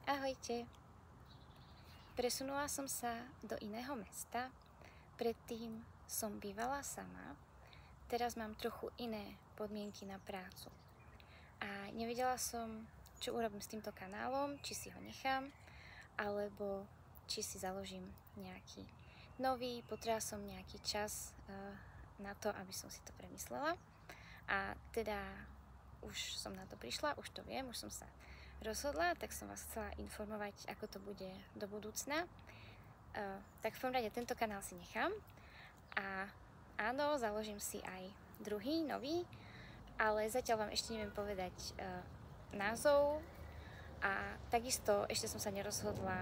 Ahojte. Presunula som sa do iného mesta. Predtým som bývala sama. Teraz mám trochu iné podmienky na prácu. A nevedela som, čo urobím s týmto kanálom, či si ho nechám, alebo či si založím nejaký nový. Potrebovala som nejaký čas na to, aby som si to premyslela. A teda už som na to prišla, už to viem, už som sa rozhodla, tak som vás chcela informovať, ako to bude do budúcna. Tak v prvom rade tento kanál si nechám a áno, založím si aj druhý, nový, ale zatiaľ vám ešte neviem povedať názov a takisto ešte som sa nerozhodla,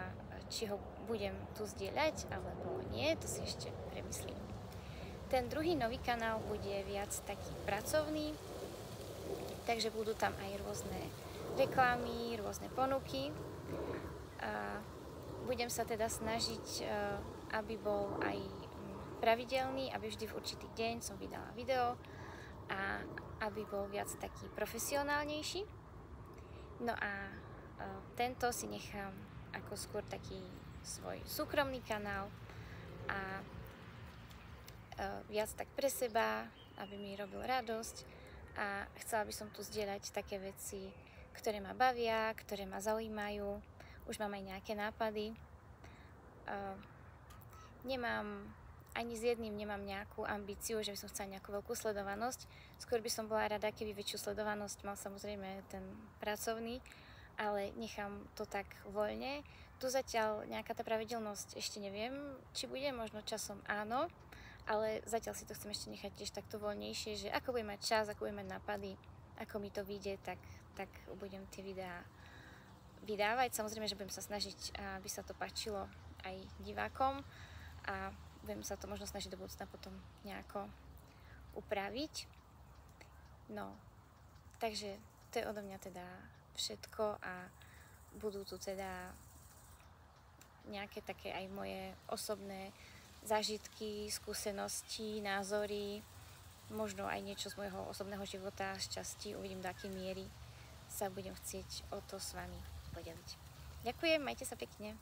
či ho budem tu zdieľať alebo nie, to si ešte premyslím. Ten druhý nový kanál bude viac taký pracovný, takže budú tam aj rôzne reklamy, rôzne ponuky. A budem sa teda snažiť, aby bol aj pravidelný, aby vždy v určitý deň som vydala video a aby bol viac taký profesionálnejší. No a tento si nechám ako skôr taký svoj súkromný kanál a viac tak pre seba, aby mi robil radosť a chcela by som tu zdieľať také veci, ktoré ma bavia, ktoré ma zaujímajú. Už mám aj nejaké nápady. Ani s jedným nemám nejakú ambíciu, že by som chcela nejakú veľkú sledovanosť. Skôr by som bola rada, keby väčšiu sledovanosť mal samozrejme ten pracovný, ale nechám to tak voľne. Tu zatiaľ nejaká tá pravidelnosť ešte neviem, či bude, možno časom áno, ale zatiaľ si to chcem ešte nechať tiež takto voľnejšie, že ako budem mať čas, ako budem mať nápady, ako mi to vyjde, tak budem tie videá vydávať. Samozrejme, že budem sa snažiť, aby sa to páčilo aj divákom a budem sa to možno snažiť do budúcna potom nejako upraviť. No, takže to je odo mňa teda všetko a budú tu teda nejaké také aj moje osobné zážitky, skúsenosti, názory, možno aj niečo z môjho osobného života, šťastí, uvidím do akej miery sa budem chcieť o to s vami podeliť. Ďakujem, majte sa pekne.